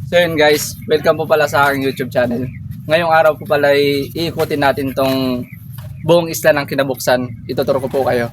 So yun guys, welcome po pala sa aking YouTube channel. Ngayong araw po pala iikutin natin tong buong isla ng Kinabuksan. Ituturo ko po kayo.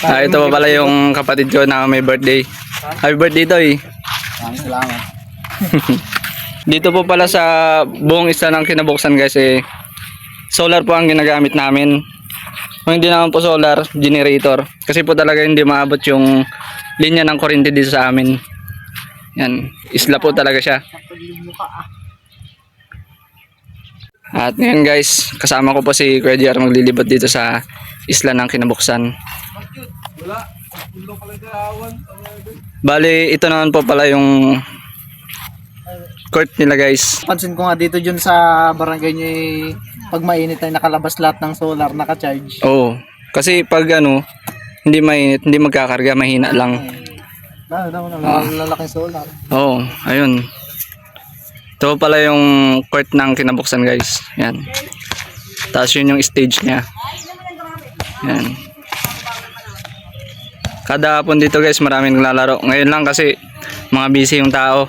Ito po pala yung kapatid ko na may birthday. Happy birthday Toy. Salamat. Dito po pala sa buong isla ng Kinabuksan guys solar po ang ginagamit namin. Kung hindi naman po solar, generator. Kasi po talaga hindi maabot yung linya ng kuryente dito sa amin. Yan, isla po talaga siya. At ngayon guys, kasama ko po si Kuya JR maglilibot dito sa isla ng Kinabuksan. Bali, ito naman po pala yung court nila guys. Pansin ko nga dito dyan sa barangay nyo pag mainit ay nakalabas lahat ng solar, naka-charge. Oo, kasi pag hindi mainit, hindi magkakarga, mahina lang. Lalaking solar. Oo, ayun. Ito pala yung court ng Kinabuksan guys. Yan. Tapos yun yung stage niya. Yan. Kada hapon dito guys maraming naglalaro. Ngayon lang kasi mga busy yung tao.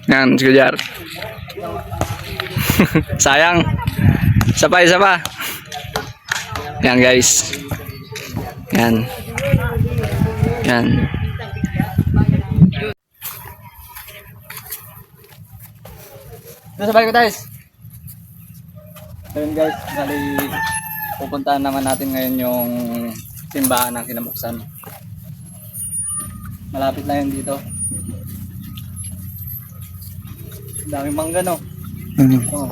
Yan, sige Jar. Sayang. Isa pa. Yan guys. Yan. Yan. Sabay ko guys. Ayun guys, bali pupuntahan naman natin ngayon yung simbahan ng Kinabuksan. Malapit na yun dito. Daming mangga no. Oh.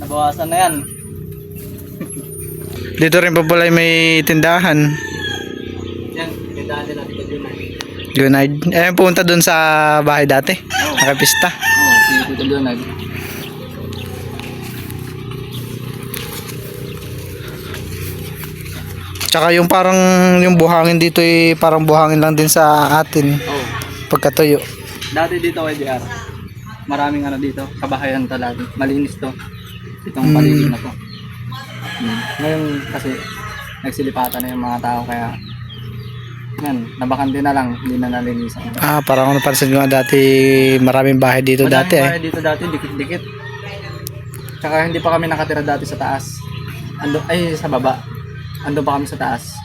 Nabawasan na yan. Dito rin pa pala may tindahan. Yan, tindahan nila dito Lunard. Pumunta dun sa bahay dati. Nakapista. Si Tito Lunard. Tsaka yung parang yung buhangin dito parang buhangin lang din sa atin. Pagkatuyo. Dati dito kay JR, maraming dito, kabahayan talaga. Malinis to. Itong paligid na to. Ngayon kasi nagsilipatan na yung mga tao kaya yan, nabakante na lang, hindi na nalinisan. Parang napansin ko nga dati maraming bahay dito dati bahay dito dati, dikit-dikit. Tsaka hindi pa kami nakatira dati sa taas. Sa baba. Ando pa kami sa taas.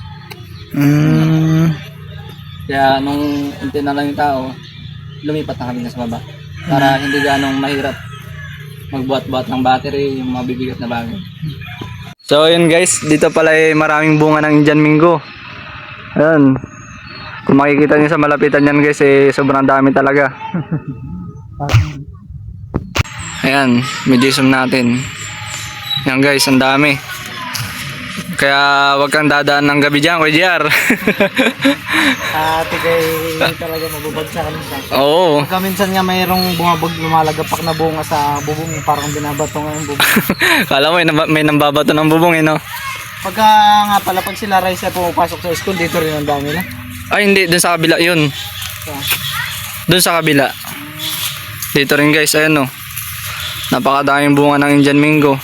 Kaya nung unti na lang yung tao, lumipat na kami na sa baba. Para hindi ganong mahirap magbuhat-buhat ng battery, yung mga bibigat na bagay. So yun guys, dito pala maraming bunga ng Indian Mingo. Ayun. Kung makikita niyo sa malapitan yan guys, sobrang dami talaga. Ayan, may zoom natin. Yan guys, ang dami. Kaya wag kang dadaan ng gabi dyan, Kuya JR. Tigay talaga mabubagsakan sa. Oo. Pagka minsan nga mayroong lumalagapak na bunga sa bubong, parang binabato nga yung bubong. Kala mo may nambabato ng bubong no? Pagka nga pala pag sila Raisa pumapasok sa school, dito rin ang dami na. Ay hindi, dun sa kabila yun. Dun sa kabila. Dito rin guys, ayan napakadaming bunga ng Indian Mingo.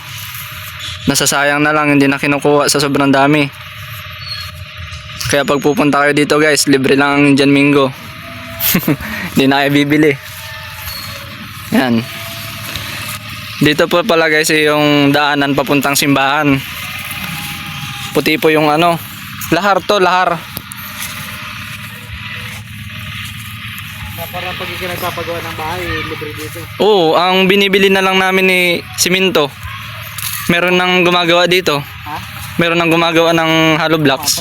Nasasayang na lang, hindi na kinukuha sa sobrang dami. Kaya pag pupunta kayo dito guys, libre lang ang Indian Mingo. Hindi na kayo bibili. Yan. Dito po pala guys yung daanan papuntang simbahan. Puti po yung lahar to, lahar. Para pag ikinagpapagawa ng bahay, libre dito. Oo, ang binibili na lang namin ni simento. Meron nang gumagawa dito. Meron nang gumagawa ng hollow blocks.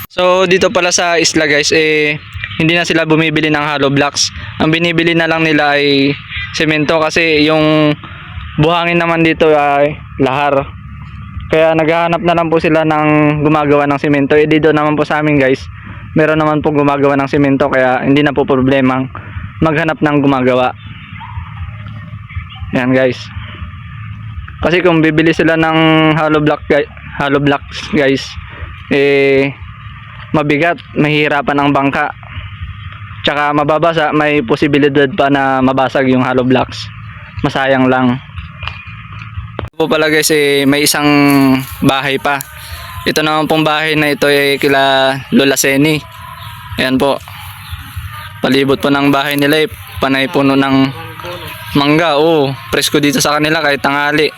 So dito pala sa isla guys, hindi na sila bumibili ng hollow blocks. Ang binibili na lang nila ay semento kasi yung buhangin naman dito ay lahar. Kaya naghahanap na lang po sila ng gumagawa ng semento. Dito naman po sa amin guys, meron naman po gumagawa ng semento kaya hindi na po problemang maghanap ng gumagawa. Yan guys. Kasi kung bibili sila ng hollow blocks guys, mabigat, mahihirapan ang bangka. Tsaka mababasa, may posibilidad pa na mabasag yung hollow blocks. Masayang lang. Ito po pala guys, may isang bahay pa. Ito naman pong bahay na ito ay kila Lola Seni. Ayan po. Palibot po ng bahay nila Panay puno ng mangga. Oo, presko dito sa kanila kahit tanghali.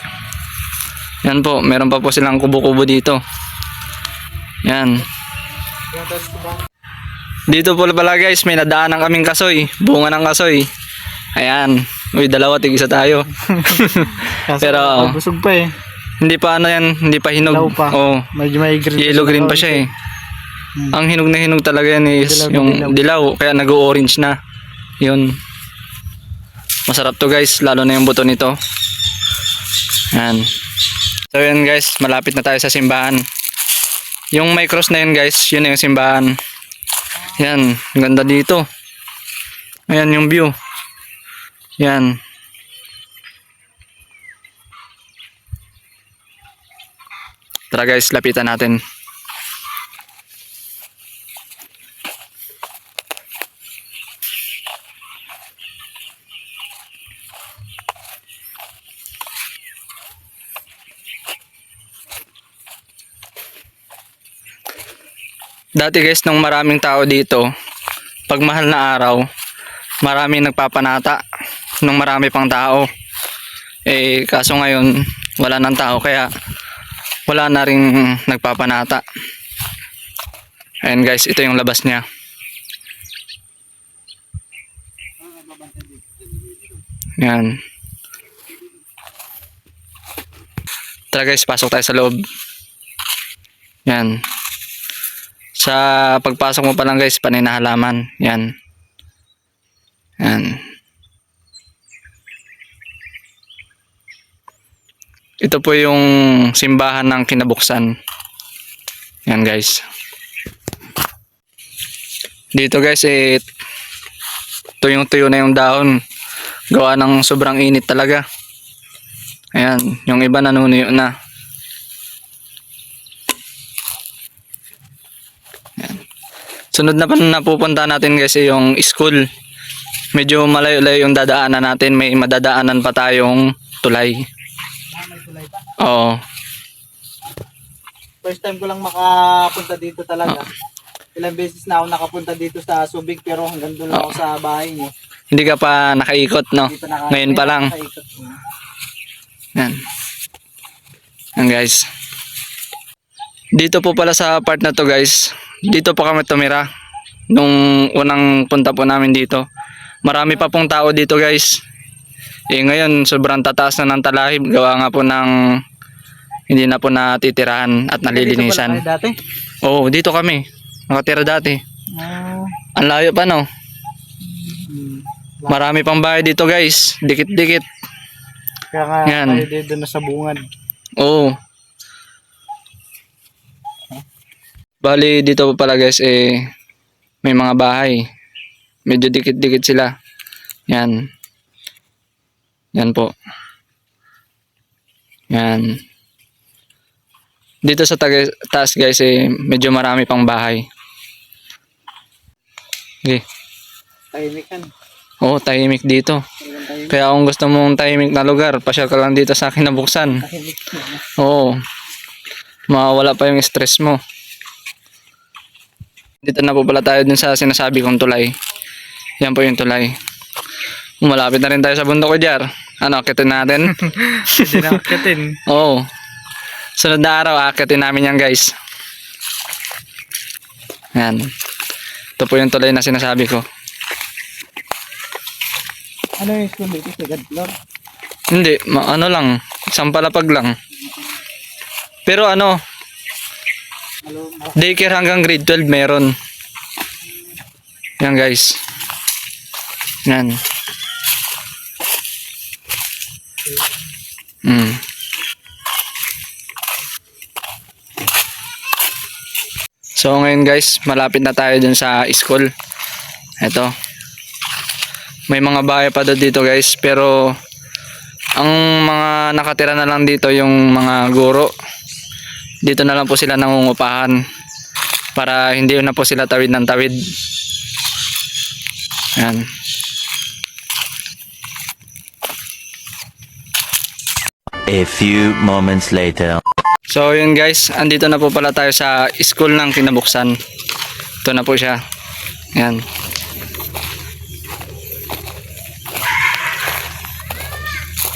Yan po, meron pa po silang kubo-kubo dito. Yan. Dito po pala guys, may nadaanan kaming kasoy. Bunga ng kasoy. Ayan. Uy, dalawa, tig-isa tayo. Pero, busog pa eh. hindi pa ano yan, hindi pa hinog. Dilaw pa. Oo. Medyo may green. Yellow green pa siya eh. Ang hinog na hinog talaga yan is Dilaw na yung dilaw. Kaya nag-orange na. Yun. Masarap to guys, lalo na yung buto nito. Yan. So yun guys, malapit na tayo sa simbahan. Yung may cross na yun guys, yun na yung simbahan. Yan, ang ganda dito. Ayan yung view. Yan. Tara guys, lapitan natin. Dati guys, nung maraming tao dito, pag mahal na araw, maraming nagpapanata nung marami pang tao. Eh, kaso ngayon, wala nang tao, kaya wala na ring nagpapanata. Ayan guys, ito yung labas niya. Yan. Tara guys, pasok tayo sa loob. Yan. Sa pagpasok mo pa lang guys, panay na halaman. Yan. Yan. Ito po yung simbahan ng kinabuksan. Yan guys. Dito guys, tuyong-tuyo na yung dahon. Gawa ng sobrang init talaga. Ayan, yung iba nanunuyo na. Sunod na napupunta natin guys yung school. Medyo malayo-layo yung dadaanan natin. May madadaanan pa tayong tulay. May tulay pa. Oo. First time ko lang makapunta dito talaga. Ilang beses na ako nakapunta dito sa Subic pero hanggang doon lang ako sa bahay niyo. Hindi ka pa nakaikot, no? Ngayon pa lang. Yan. Yan guys. Dito po pala sa part na to guys. Dito po kami tumira. Nung unang punta po namin dito. Marami pa pong tao dito guys. Eh ngayon sobrang tataas na ng talahib. Gawa nga po ng hindi na po natitirahan at nalilinisan. Dito pala dati? Oo, dito kami. Nakatira dati. Ang layo pa no. Marami pang bahay dito guys. Dikit-dikit. Kaya nga Yan. tayo dito na sa bungad. Oo. Bali dito po pala guys may mga bahay. Medyo dikit-dikit sila. Yan. Yan po. Yan. Dito sa taas guys medyo marami pang bahay. Okay. Tahimikan. Oo, tahimik dito. Kaya kung gusto mong tahimik na lugar, pasyal ka lang dito sa Kinabuksan. Tahimik. Oo. Mawawala pa yung stress mo. Dito na po pala tayo dun sa sinasabi kong tulay. Yan po yung tulay. Malapit na rin tayo sa bundok ko dyan. Ano, akitin natin? Hindi na akitin. Oo. Sunod na araw, akitin namin yan guys. Yan. Ito po yung tulay na sinasabi ko. Ano yung school dito? Second floor? Hindi, ano lang. Isang palapag lang. Pero ano, daycare hanggang grade 12 meron. Yan guys. Yan. So ngayon guys, malapit na tayo dun sa school. Ito. May mga bahay pa doon dito guys, pero ang mga nakatira na lang dito yung mga guro. Dito na lang po sila nangungupahan para hindi na po sila tawid ng tawid. Ayan. A few moments later. So yun guys, andito na po pala tayo sa school ng Kinabuksan. Ito na po siya. Ayan.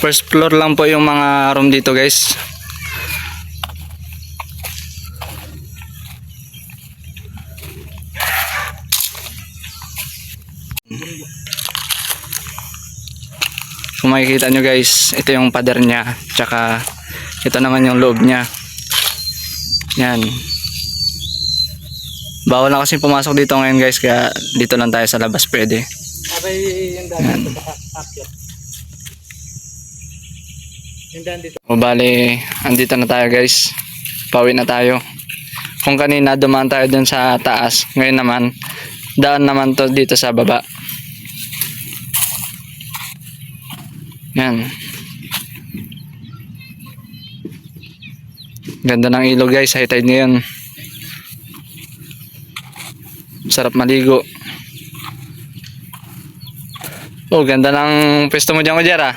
First floor lang po yung mga room dito guys. Kung makikita nyo guys, ito yung pader niya, tsaka ito naman yung loob niya. Yan. Bawal na kasi pumasok dito ngayon guys, kaya dito lang tayo sa labas pwede. Sabay yung daan dito sa akyat. Yung daan dito. O bale, andito na tayo guys. Pauwi na tayo. Kung kanina dumaan tayo dun sa taas, ngayon naman daan naman to dito sa baba. Yan. Ganda ng ilog guys, high tide ngayon. Sarap maligo. Oh, ganda ng pwesto mo dyan, Kujar ah.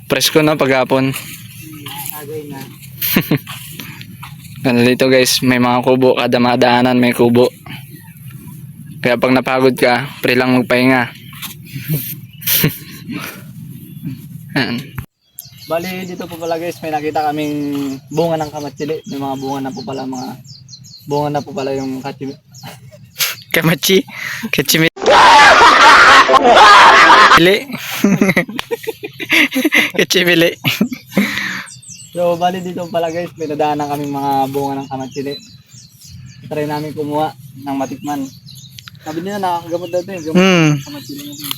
Presko na paghapon. Agay na. Ganda dito guys, may mga kubo, kada madaanan may kubo. Kaya pag napagod ka, pre lang magpahinga. Yan. Bali dito po pala guys, may nakita kaming bunga ng kamatsili. May mga bunga na po pala, yung kachimi. Kamachi, kachimi. Pili. Kachimili. So bali dito pala guys, may nadaanan kaming mga bunga ng kamatsili. Try namin kumuha ng matikman. Sabi nila nakakagamot daw ito yung kamatsili natin.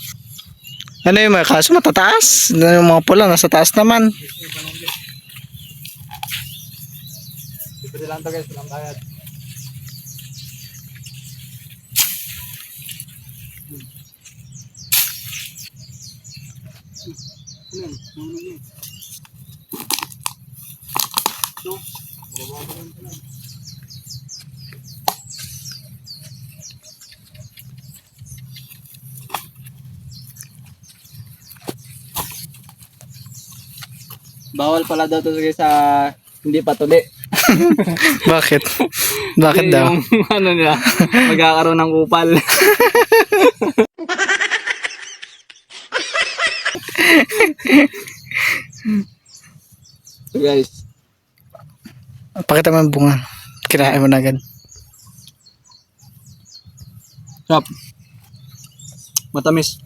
Ano yung mga kaso matataas? Yung mga pula nasa taas naman. Libre lang to guys, walang bayad. Bawal pala daw to guys sa hindi pa tuli. Bakit? Bakit daw? Yung ano nila, magkakaroon ng kupal. So guys, Pakita mo yung bunga. Kinain mo na agad. stop. Matamis.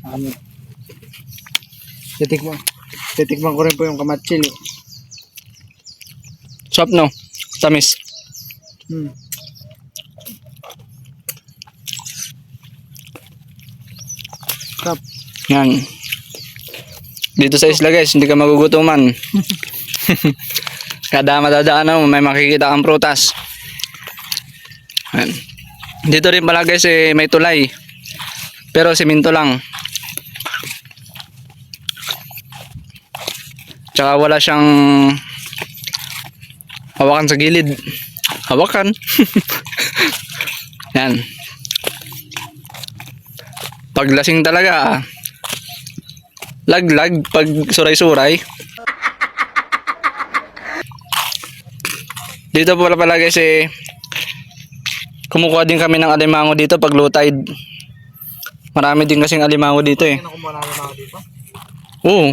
Ano? Titikman ko rin po yung kamatsili. Sarap no? Tamis. Sarap. Yan. Dito sa isla guys, hindi ka magugutuman. Kada madadaan mo, may makikita kang prutas. Yan. Dito rin pala guys, may tulay. Pero siminto lang. Tsaka wala siyang hawakan sa gilid. Hawakan. Yan. Paglasing talaga, laglag pag suray-suray. Dito pala guys kumukuha din kami ng alimango dito pag low tide. Marami din kasing alimango dito Ano kumuha namin ako dito? Oo.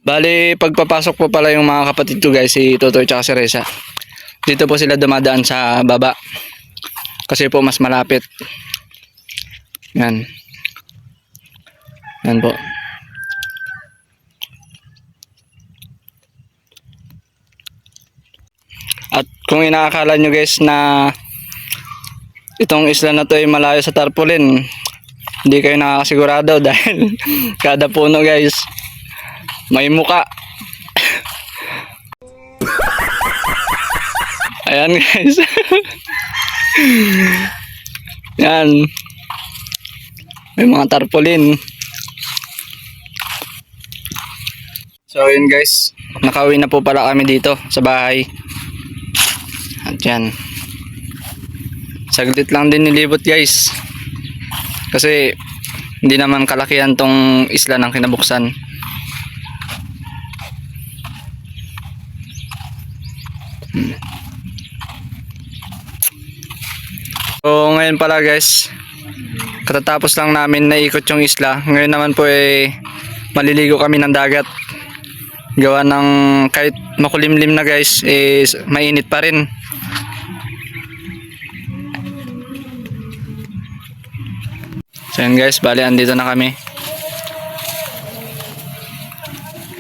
Bali, pagpapasok po pala yung mga kapatid ko guys, si Totoy at si Reza. Dito po sila dumadaan sa baba. Kasi po mas malapit. Yan. Yan po. At kung inaakala nyo guys na itong isla na to ay malayo sa tarpaulin, hindi kayo nakakasigurado dahil kada puno guys may muka. Ayan guys. Yan. May mga tarpaulin. So yun guys, nakauwi na po pala kami dito sa bahay. At yan, saglit lang din nilibot guys, kasi hindi naman kalakihan tong isla ng kinabuksan. So ngayon pala guys, katatapos lang namin naikot yung isla. Ngayon naman po maliligo kami ng dagat. Gawa ng kahit makulimlim na guys, mainit pa rin. So yan guys, bali andito na kami.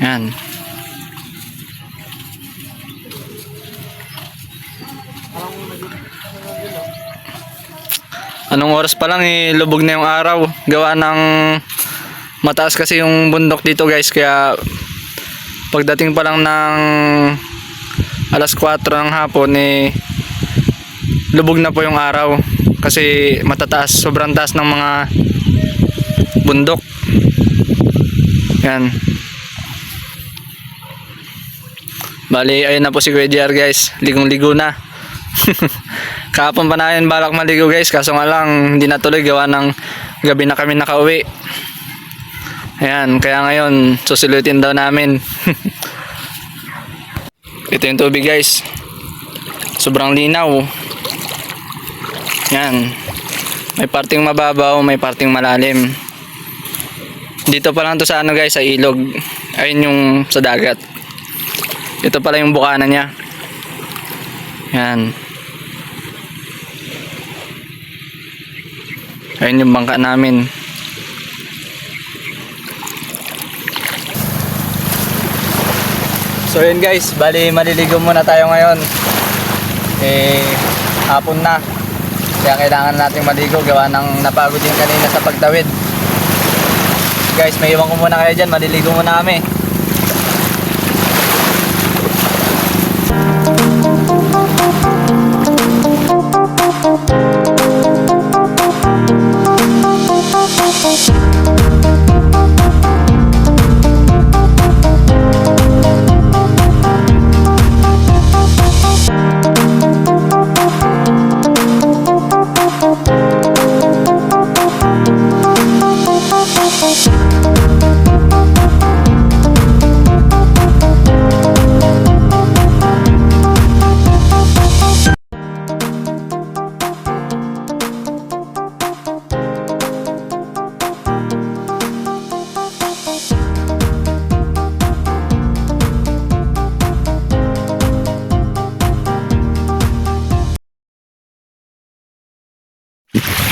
Yan. Anong oras pa lang lubog na yung araw. Gawa ng mataas kasi yung bundok dito guys, kaya pagdating pa lang ng alas 4 ng hapon lubog na po yung araw kasi matataas, sobrang taas ng mga bundok. Yan. Bali ayun na po si Kuya JR guys, ligong-ligo na. Kahapon pa na yun balak maligo guys, kaso nga lang hindi natuloy gawa ng gabi na kami nakauwi. Ayan, kaya ngayon susulitin daw namin. Ito yung tubig guys, sobrang linaw. Yan, may parting mababaw, may parting malalim. Dito pa lang to sa ano guys, sa ilog. Ayun yung sa dagat. Ito pala yung bukana niya. Yan. Ayun yung bangka namin. So yun guys, bali maliligo muna tayo ngayon. Hapon na. Kaya kailangan nating maligo gawa ng napagod din kanina sa pagtawid. Guys, may iwan ko muna kayo dyan, maliligo muna kami.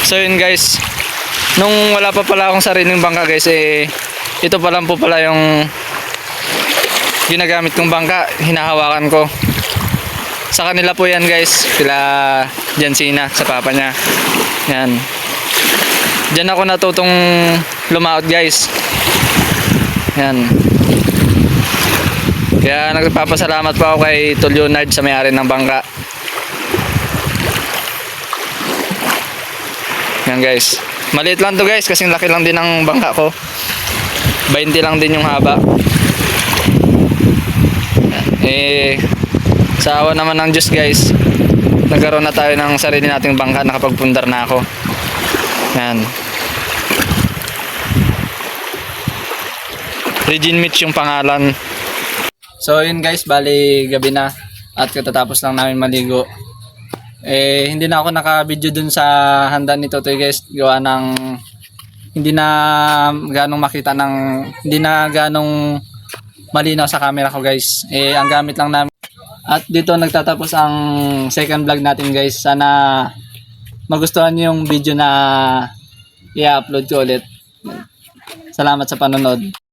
So yun guys, nung wala pa pala akong sariling bangka guys, ito pa lang po pala yung ginagamit kong bangka, hinahawakan ko. Sa kanila po yan guys, sila Jansina, sa papa niya. Yan. Diyan ako natutong lumaot guys. Yan. Kaya nagpapasalamat pa ako kay Tol Leonard sa may-ari ng bangka. Yan guys, maliit lang to guys, kasing laki lang din ng bangka ko. 20 lang din yung haba. Sa awa naman ng Diyos guys, nagkaroon na tayo ng sarili nating bangka, nakapagpundar na ako. Yan. Regine Mitch yung pangalan. So yun guys, bali gabi na at katatapos lang namin maligo. Hindi na ako naka-video dun sa handa ni Totoy guys, gawa ng hindi na ganong makita hindi na ganong malinaw sa camera ko guys. Ang gamit lang namin. At dito nagtatapos ang second vlog natin guys. Sana magustuhan niyo yung video na i-upload ko ulit. Salamat sa panonood.